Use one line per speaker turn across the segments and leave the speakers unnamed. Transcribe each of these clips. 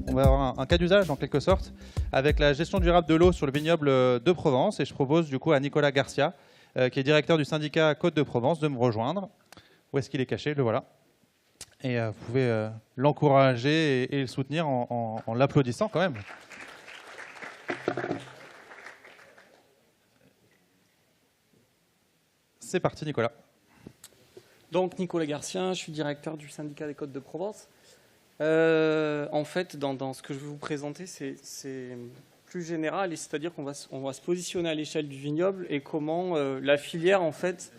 On va avoir un cas d'usage en quelque sorte avec la gestion durable de l'eau sur le vignoble de Provence, et je propose du coup à Nicolas Garcia, qui est directeur du syndicat Côte de Provence, de me rejoindre. Où est-ce qu'il est caché? Le voilà. Et vous pouvez l'encourager et le soutenir en l'applaudissant quand même. C'est parti, Nicolas.
Donc, Nicolas Garcia, je suis directeur du syndicat des Côtes de Provence. En fait, dans ce que je vais vous présenter, c'est plus général, c'est-à-dire qu'on va se positionner à l'échelle du vignoble et comment la filière, en fait,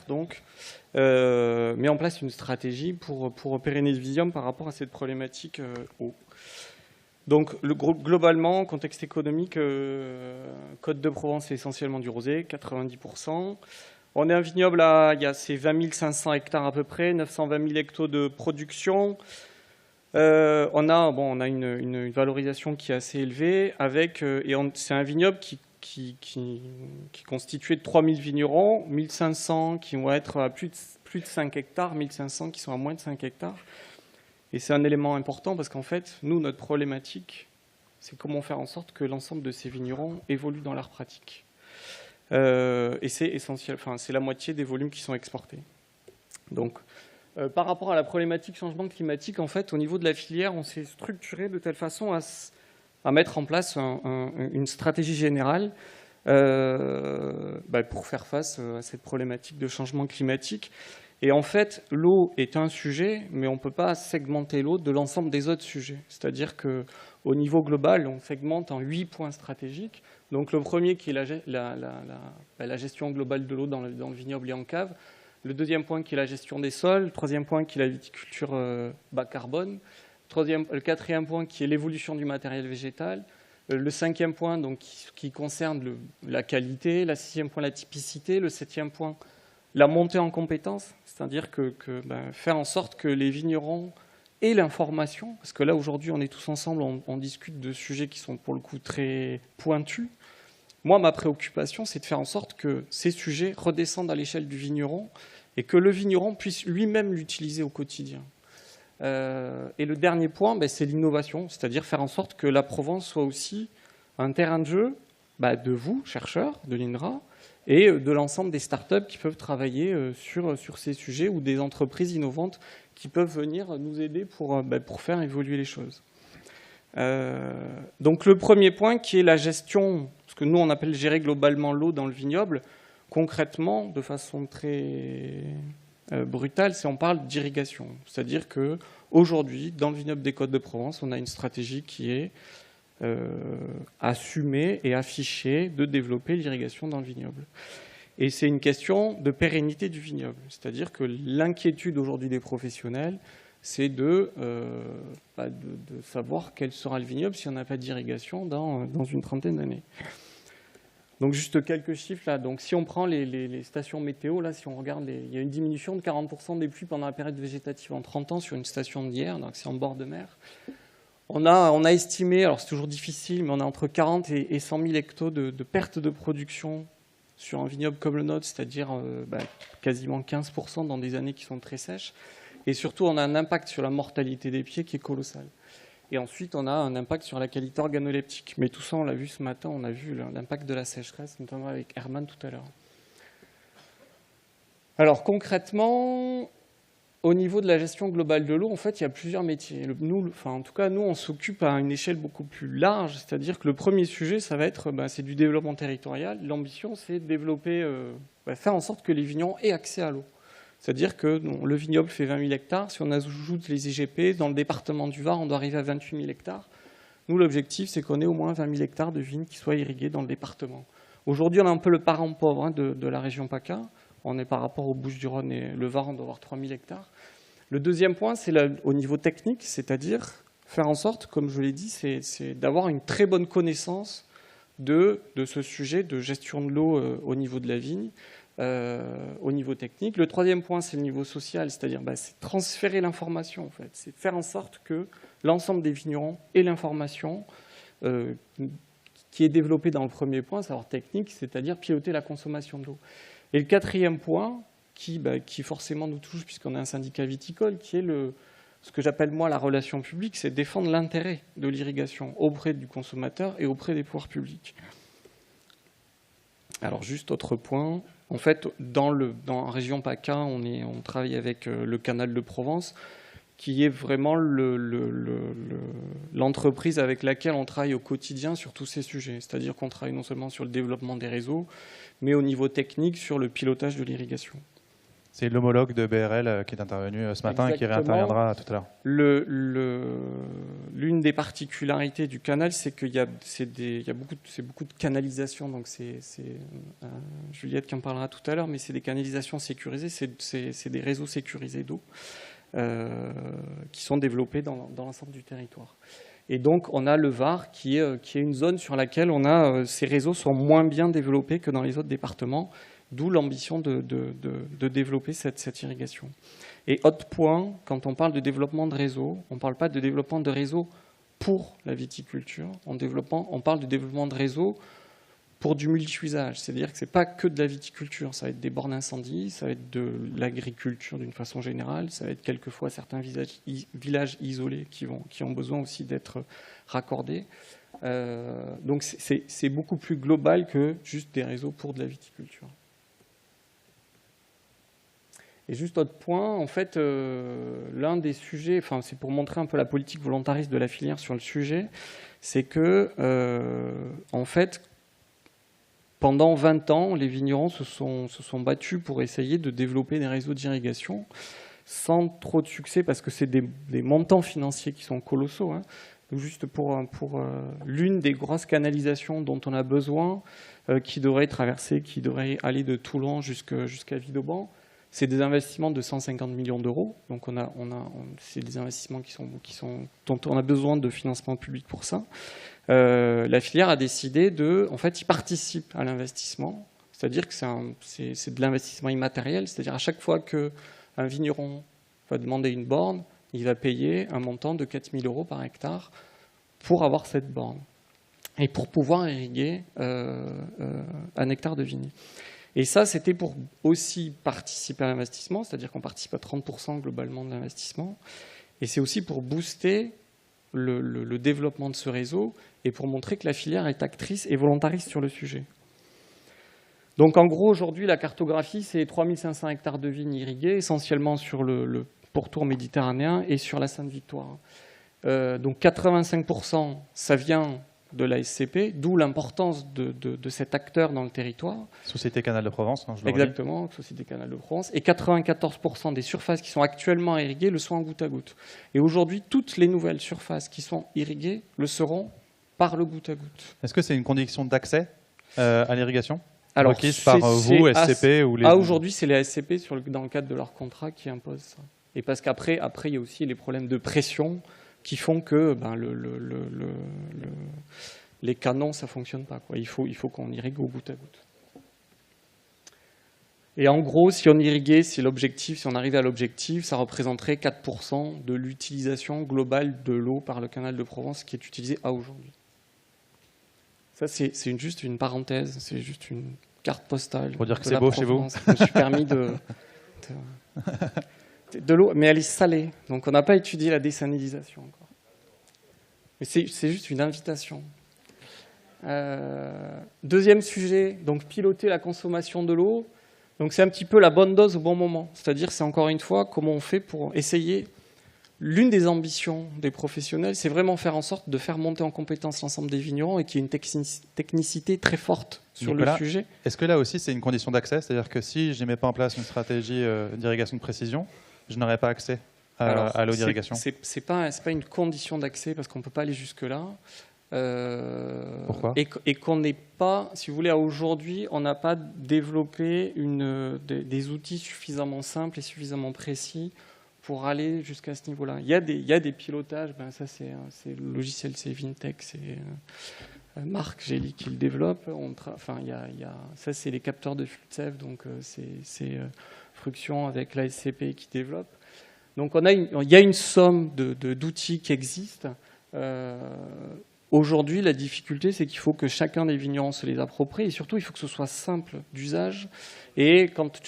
donc, met en place une stratégie pour pérenniser le vignoble par rapport à cette problématique eau. Donc, globalement, contexte économique, Côte de Provence, c'est essentiellement du rosé, 90%. On est un vignoble, c'est 20 500 hectares à peu près, 920 000 hectos de production. On a une valorisation qui est assez élevée, c'est un vignoble qui est constitué de 3000 vignerons, 1500 qui vont être à plus de 5 hectares, 1500 qui sont à moins de 5 hectares. Et c'est un élément important parce qu'en fait, nous, notre problématique, c'est comment faire en sorte que l'ensemble de ces vignerons évoluent dans leur pratique. Et c'est essentiel, c'est la moitié des volumes qui sont exportés. Donc, par rapport à la problématique changement climatique, en fait, au niveau de la filière, on s'est structuré de telle façon à mettre en place une stratégie générale pour faire face à cette problématique de changement climatique. Et en fait, l'eau est un sujet, mais on ne peut pas segmenter l'eau de l'ensemble des autres sujets. C'est-à-dire qu'au niveau global, on segmente en 8 points stratégiques. Donc le premier qui est la gestion globale de l'eau dans le vignoble et en cave. Le deuxième point qui est la gestion des sols. Le troisième point qui est la viticulture bas carbone. Le quatrième point qui est l'évolution du matériel végétal. Le cinquième point donc, qui concerne la qualité. Le sixième point, la typicité. Le septième point, la montée en compétences, c'est-à-dire faire en sorte que les vignerons aient l'information, parce que là aujourd'hui on est tous ensemble, on discute de sujets qui sont pour le coup très pointus. Moi, ma préoccupation, c'est de faire en sorte que ces sujets redescendent à l'échelle du vigneron et que le vigneron puisse lui-même l'utiliser au quotidien. Et le dernier point, c'est l'innovation, c'est-à-dire faire en sorte que la Provence soit aussi un terrain de jeu de vous, chercheurs, de l'INRA, et de l'ensemble des startups qui peuvent travailler sur ces sujets ou des entreprises innovantes qui peuvent venir nous aider pour faire évoluer les choses. Donc le premier point qui est la gestion, ce que nous on appelle gérer globalement l'eau dans le vignoble, concrètement, de façon très brutale, on parle d'irrigation. C'est-à-dire qu'aujourd'hui, dans le vignoble des Côtes de Provence, on a une stratégie qui est assumer et afficher de développer l'irrigation dans le vignoble. Et c'est une question de pérennité du vignoble. C'est-à-dire que l'inquiétude aujourd'hui des professionnels, c'est de savoir quel sera le vignoble si on n'a pas d'irrigation dans une trentaine d'années. Donc juste quelques chiffres là. Donc si on prend les stations météo, là, si on regarde, il y a une diminution de 40% des pluies pendant la période végétative en 30 ans sur une station d'hier, donc c'est en bord de mer. On a estimé, alors c'est toujours difficile, mais on a entre 40 et 100 000 hectos de perte de production sur un vignoble comme le nôtre, c'est-à-dire quasiment 15% dans des années qui sont très sèches. Et surtout, on a un impact sur la mortalité des pieds qui est colossal. Et ensuite, on a un impact sur la qualité organoleptique. Mais tout ça, on l'a vu ce matin, on a vu l'impact de la sécheresse, notamment avec Herman tout à l'heure. Alors concrètement, au niveau de la gestion globale de l'eau, en fait, il y a plusieurs métiers. En tout cas, nous, on s'occupe à une échelle beaucoup plus large, c'est-à-dire que le premier sujet, ça va être c'est du développement territorial. L'ambition, c'est de développer, faire en sorte que les vignerons aient accès à l'eau. C'est-à-dire que le vignoble fait 20 000 hectares. Si on ajoute les IGP, dans le département du Var, on doit arriver à 28 000 hectares. Nous, l'objectif, c'est qu'on ait au moins 20 000 hectares de vignes qui soient irrigués dans le département. Aujourd'hui, on a un peu le parent pauvre de la région PACA. On est par rapport aux Bouches-du-Rhône et le Var, on doit avoir 3 000 hectares. Le deuxième point, c'est au niveau technique, c'est-à-dire faire en sorte, comme je l'ai dit, c'est d'avoir une très bonne connaissance de ce sujet de gestion de l'eau au niveau de la vigne, au niveau technique. Le troisième point, c'est le niveau social, c'est-à-dire c'est transférer l'information, en fait. C'est faire en sorte que l'ensemble des vignerons ait l'information qui est développée dans le premier point, savoir technique, c'est-à-dire piloter la consommation de l'eau. Et le quatrième point, qui forcément nous touche, puisqu'on est un syndicat viticole, qui est ce que j'appelle moi la relation publique, c'est défendre l'intérêt de l'irrigation auprès du consommateur et auprès des pouvoirs publics. Alors juste autre point, en fait dans la région PACA, on travaille avec le Canal de Provence, qui est vraiment l'entreprise avec laquelle on travaille au quotidien sur tous ces sujets. C'est-à-dire qu'on travaille non seulement sur le développement des réseaux, mais au niveau technique sur le pilotage de l'irrigation.
C'est l'homologue de BRL qui est intervenu ce matin. Exactement. Et qui réinterviendra tout à l'heure.
L'une des particularités du canal, c'est qu'il y a beaucoup de canalisation. Donc c'est Juliette qui en parlera tout à l'heure, mais c'est des canalisations sécurisées, c'est des réseaux sécurisés d'eau qui sont développés dans l'ensemble du territoire. Et donc on a le Var qui est une zone sur laquelle ces réseaux sont moins bien développés que dans les autres départements. D'où l'ambition de développer cette irrigation. Et autre point, quand on parle de développement de réseau, on ne parle pas de développement de réseau pour la viticulture, on parle de développement de réseau pour du multi-usage. C'est-à-dire que ce n'est pas que de la viticulture, ça va être des bornes incendie, ça va être de l'agriculture d'une façon générale, ça va être quelquefois certains villages isolés qui ont besoin aussi d'être raccordés. Donc c'est beaucoup plus global que juste des réseaux pour de la viticulture. Et juste autre point, en fait, l'un des sujets, c'est pour montrer un peu la politique volontariste de la filière sur le sujet, c'est que, en fait, pendant 20 ans, les vignerons se sont battus pour essayer de développer des réseaux d'irrigation sans trop de succès, parce que c'est des montants financiers qui sont colossaux. Hein. Juste pour l'une des grosses canalisations dont on a besoin, qui devrait traverser, qui devrait aller de Toulon jusqu'à Vidauban, c'est des investissements de 150 millions d'euros. Donc c'est des investissements dont on a besoin de financement public pour ça. La filière a décidé en fait, ils participent à l'investissement. C'est-à-dire que c'est de l'investissement immatériel. C'est-à-dire à chaque fois qu'un vigneron va demander une borne, il va payer un montant de 4 000 euros par hectare pour avoir cette borne et pour pouvoir irriguer un hectare de vigne. Et ça, c'était pour aussi participer à l'investissement, c'est-à-dire qu'on participe à 30% globalement de l'investissement. Et c'est aussi pour booster le développement de ce réseau et pour montrer que la filière est actrice et volontariste sur le sujet. Donc en gros, aujourd'hui, la cartographie, c'est 3500 hectares de vignes irriguées, essentiellement sur le pourtour méditerranéen et sur la Sainte-Victoire. Donc 85%, ça vient de la SCP, d'où l'importance de cet acteur dans le territoire.
Société Canal de Provence, je le
Exactement, Société Canal de Provence. Et 94% des surfaces qui sont actuellement irriguées le sont en goutte à goutte. Et aujourd'hui, toutes les nouvelles surfaces qui sont irriguées le seront par le goutte à goutte.
Est-ce que c'est une condition d'accès à l'irrigation requise par vous, SCP ou les...
Aujourd'hui, c'est les SCP dans le cadre de leur contrat qui imposent ça. Et parce qu'après, il y a aussi les problèmes de pression qui font que les canons, ça ne fonctionne pas, quoi. Il faut qu'on irrigue au goutte à goutte. Et en gros, si on arrivait à l'objectif, ça représenterait 4% de l'utilisation globale de l'eau par le canal de Provence qui est utilisé à aujourd'hui. Ça, c'est juste une parenthèse, c'est juste une carte postale.
Pour dire que c'est beau chez vous.
Je me suis permis de l'eau, mais elle est salée, donc on n'a pas étudié la désalinisation encore. Mais c'est juste une invitation. Deuxième sujet, donc piloter la consommation de l'eau. Donc c'est un petit peu la bonne dose au bon moment. C'est-à-dire, c'est encore une fois comment on fait pour essayer. L'une des ambitions des professionnels, c'est vraiment faire en sorte de faire monter en compétence l'ensemble des vignerons et qu'il y ait une technicité très forte sur le sujet.
Est-ce que là aussi c'est une condition d'accès? C'est-à-dire que si je ne mets pas en place une stratégie d'irrigation de précision, je n'aurai pas accès à l'eau d'irrigation?
C'est pas une condition d'accès parce qu'on ne peut pas aller jusque-là.
Pourquoi?
Et qu'on n'est pas, si vous voulez, aujourd'hui, on n'a pas développé des outils suffisamment simples et suffisamment précis pour aller jusqu'à ce niveau-là. Il y a des pilotages, ça c'est le logiciel, c'est Vintech, Marc Gély qui le développe. Enfin, ça, c'est les capteurs de flux de sève, donc c'est Fruction avec l'ASCP qui développe. Donc il y a une somme d'outils qui existent. Aujourd'hui, la difficulté, c'est qu'il faut que chacun des vignerons se les approprie, et surtout, il faut que ce soit simple d'usage. Et quand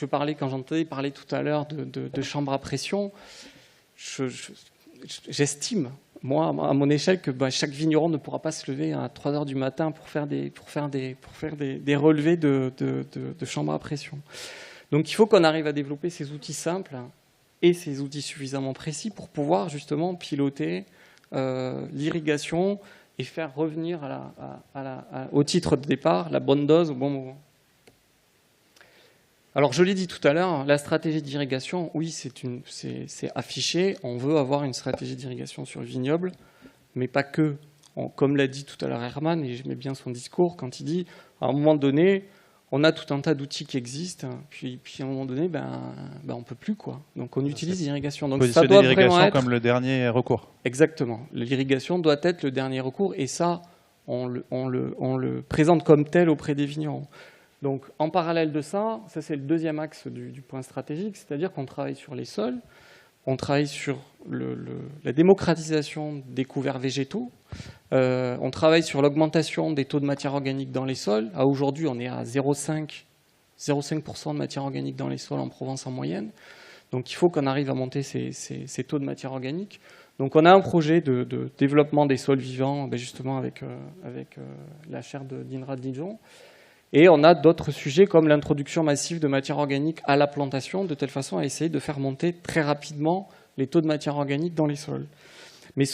j'entendais parler tout à l'heure de chambre à pression, j'estime, moi, à mon échelle, que chaque vigneron ne pourra pas se lever à 3 heures du matin pour faire des relevés de chambre à pression. Donc il faut qu'on arrive à développer ces outils simples et ces outils suffisamment précis pour pouvoir justement piloter l'irrigation et faire revenir au titre de départ la bonne dose au bon moment. Alors je l'ai dit tout à l'heure, la stratégie d'irrigation, oui, c'est affiché, on veut avoir une stratégie d'irrigation sur le vignoble, mais pas que. Comme l'a dit tout à l'heure Herman, et j'aimais bien son discours, quand il dit, à un moment donné, on a tout un tas d'outils qui existent, puis à un moment donné, on ne peut plus, quoi. Donc on utilise l'irrigation. Donc ça doit vraiment être
comme le dernier recours.
Exactement. L'irrigation doit être le dernier recours, et ça, on le présente comme tel auprès des vignerons. Donc en parallèle de ça, c'est le deuxième axe du point stratégique, c'est-à-dire qu'on travaille sur les sols, on travaille sur la démocratisation des couverts végétaux, on travaille sur l'augmentation des taux de matière organique dans les sols. Aujourd'hui, on est à 0,5% de matière organique dans les sols en Provence en moyenne. Donc il faut qu'on arrive à monter ces taux de matière organique. Donc on a un projet de développement des sols vivants, justement avec la chaire d'INRA de Dijon. Et on a d'autres sujets comme l'introduction massive de matière organique à la plantation, de telle façon à essayer de faire monter très rapidement les taux de matière organique dans les sols. Mais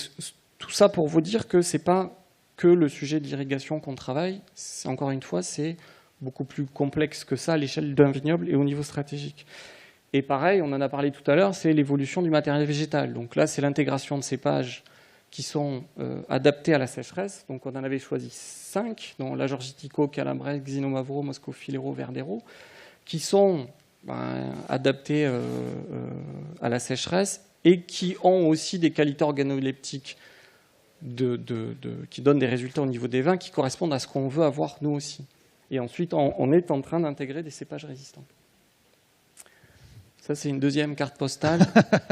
tout ça pour vous dire que ce n'est pas que le sujet de l'irrigation qu'on travaille. Encore une fois, c'est beaucoup plus complexe que ça à l'échelle d'un vignoble et au niveau stratégique. Et pareil, on en a parlé tout à l'heure, c'est l'évolution du matériel végétal. Donc là, c'est l'intégration de cépages qui sont adaptés à la sécheresse. Donc on en avait choisi 5, dont la Georgitico, Calabres, Xinomavro, Moscofilero, Verdero, qui sont adaptés à la sécheresse et qui ont aussi des qualités organoleptiques qui donnent des résultats au niveau des vins qui correspondent à ce qu'on veut avoir nous aussi. Et ensuite, on est en train d'intégrer des cépages résistants. Ça, c'est une deuxième carte postale.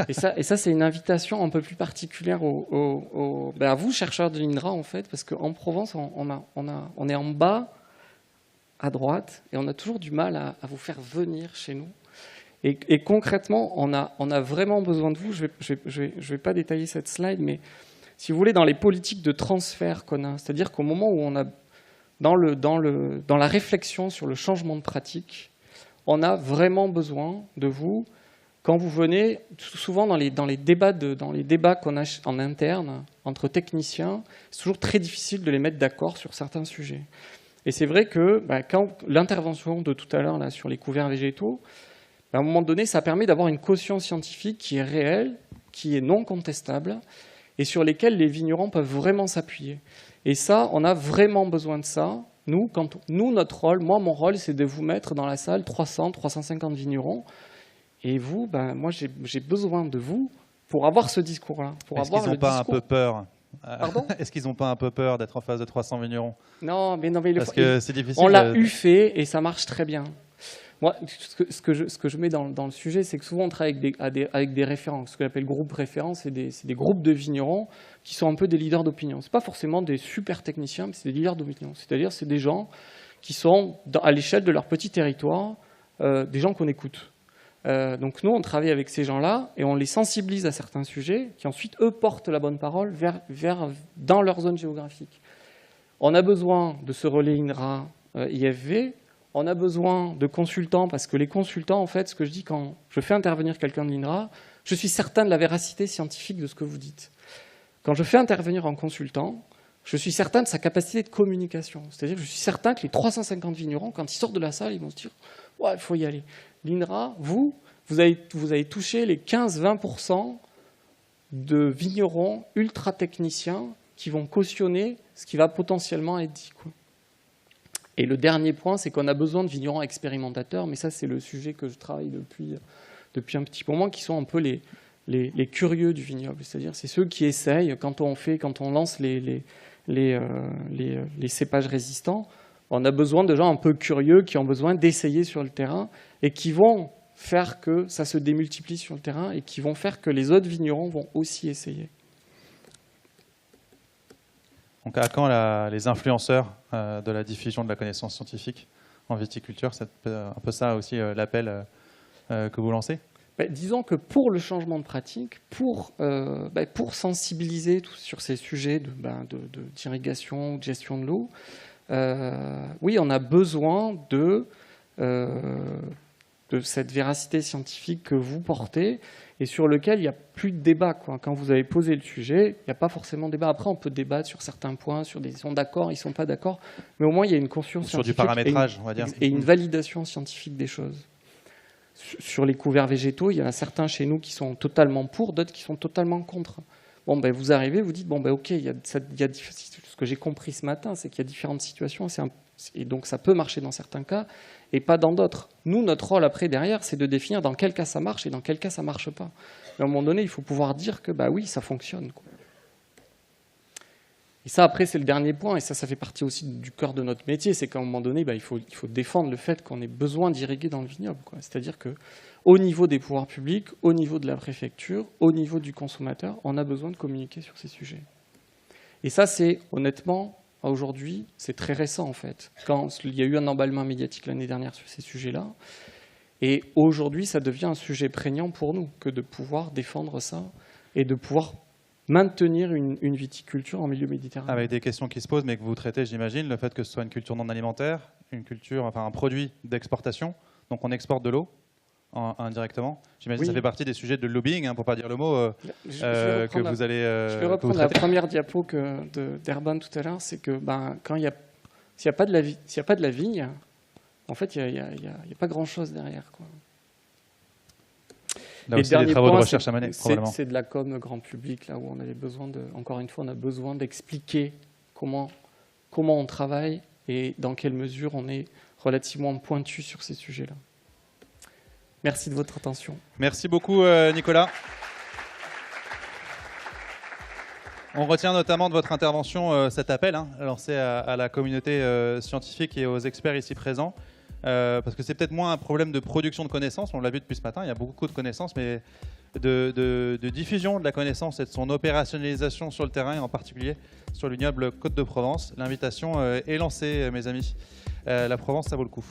Et ça c'est une invitation un peu plus particulière à vous, chercheurs de l'INRA, en fait, parce qu'en Provence, on est en bas, à droite, et on a toujours du mal à vous faire venir chez nous. Et concrètement, on a vraiment besoin de vous. Je vais pas détailler cette slide, mais si vous voulez, dans les politiques de transfert qu'on a, c'est-à-dire qu'au moment où on a, dans la réflexion sur le changement de pratique, on a vraiment besoin de vous. Quand vous venez, souvent dans les débats qu'on a en interne, entre techniciens, c'est toujours très difficile de les mettre d'accord sur certains sujets. Et c'est vrai que quand l'intervention de tout à l'heure là, sur les couverts végétaux, à un moment donné, ça permet d'avoir une caution scientifique qui est réelle, qui est non contestable, et sur lesquels les vignerons peuvent vraiment s'appuyer. Et ça, on a vraiment besoin de ça. Nous, notre rôle, mon rôle, c'est de vous mettre dans la salle 300, 350 vignerons. Et vous, moi, j'ai besoin de vous pour avoir ce discours-là.
Est-ce qu'ils n'ont pas un peu peur
Pardon ?
Est-ce qu'ils n'ont pas un peu peur d'être en face de 300 vignerons ?
Non, mais
parce que c'est difficile.
On l'a fait et ça marche très bien. Moi, ce que je mets dans le sujet, c'est que souvent on travaille avec des référents. Ce que j'appelle groupe référents, c'est des groupes de vignerons qui sont un peu des leaders d'opinion. Ce n'est pas forcément des super techniciens, mais c'est des leaders d'opinion. C'est-à-dire c'est des gens qui sont, à l'échelle de leur petit territoire, des gens qu'on écoute. Donc nous, on travaille avec ces gens-là et on les sensibilise à certains sujets qui ensuite, eux, portent la bonne parole dans leur zone géographique. On a besoin de ce relais INRA, IFV. On a besoin de consultants parce que les consultants, en fait, ce que je dis quand je fais intervenir quelqu'un de l'INRA, je suis certain de la véracité scientifique de ce que vous dites. Quand je fais intervenir un consultant, je suis certain de sa capacité de communication. C'est-à-dire que je suis certain que les 350 vignerons, quand ils sortent de la salle, ils vont se dire « ouais, il faut y aller ». L'INRA, vous avez touché les 15-20% de vignerons ultra-techniciens qui vont cautionner ce qui va potentiellement être dit, quoi. Et le dernier point, c'est qu'on a besoin de vignerons expérimentateurs, mais ça, c'est le sujet que je travaille depuis un petit moment, qui sont un peu les curieux du vignoble. C'est-à-dire, c'est ceux qui essayent, quand on lance les cépages résistants, on a besoin de gens un peu curieux qui ont besoin d'essayer sur le terrain et qui vont faire que ça se démultiplie sur le terrain et qui vont faire que les autres vignerons vont aussi essayer.
Donc à quand les influenceurs de la diffusion de la connaissance scientifique en viticulture? C'est un peu ça aussi l'appel que vous lancez?
Disons que pour le changement de pratique, pour sensibiliser sur ces sujets d'irrigation ou de gestion de l'eau, oui, on a besoin de cette véracité scientifique que vous portez et sur lequel il n'y a plus de débat, quoi. Quand vous avez posé le sujet, il n'y a pas forcément de débat. Après, on peut débattre sur certains points, ils sont d'accord, ils ne sont pas d'accord, mais au moins il y a une conscience
sur
scientifique
du paramétrage, on va dire,
et une validation scientifique des choses. Sur les couverts végétaux, il y en a certains chez nous qui sont totalement pour, d'autres qui sont totalement contre. Bon, vous arrivez, vous dites, ok, ce que j'ai compris ce matin, c'est qu'il y a différentes situations, et donc ça peut marcher dans certains cas, et pas dans d'autres. Nous, notre rôle après, derrière, c'est de définir dans quel cas ça marche et dans quel cas ça ne marche pas. Mais à un moment donné, il faut pouvoir dire que, oui, ça fonctionne, quoi. Et ça, après, c'est le dernier point, et ça fait partie aussi du cœur de notre métier, c'est qu'à un moment donné, il faut défendre le fait qu'on ait besoin d'irriguer dans le vignoble, quoi. C'est-à-dire qu'au niveau des pouvoirs publics, au niveau de la préfecture, au niveau du consommateur, on a besoin de communiquer sur ces sujets. Et ça, c'est honnêtement, aujourd'hui, c'est très récent, en fait. Quand il y a eu un emballement médiatique l'année dernière sur ces sujets-là, et aujourd'hui, ça devient un sujet prégnant pour nous, que de pouvoir défendre ça, et de pouvoir maintenir une viticulture en milieu méditerranéen.
Avec des questions qui se posent, mais que vous traitez, j'imagine, le fait que ce soit une culture non alimentaire, un produit d'exportation, donc on exporte de l'eau indirectement. J'imagine que ça fait partie des sujets de lobbying, pour ne pas dire le mot, que vous allez
Je vais reprendre la première diapo d'Erban tout à l'heure, c'est que s'il n'y a pas de la vigne, en fait, il n'y a pas grand-chose derrière, quoi.
Là aussi, des travaux de recherche à mener, probablement.
C'est de la com grand public, là où on avait besoin encore une fois, on a besoin d'expliquer comment on travaille et dans quelle mesure on est relativement pointu sur ces sujets-là. Merci de votre attention.
Merci beaucoup, Nicolas. On retient notamment de votre intervention cet appel lancé à la communauté scientifique et aux experts ici présents. Parce que c'est peut-être moins un problème de production de connaissances, on l'a vu depuis ce matin, il y a beaucoup de connaissances, mais de diffusion de la connaissance et de son opérationnalisation sur le terrain, et en particulier sur le vignoble Côte de Provence. L'invitation est lancée, mes amis. La Provence, ça vaut le coup.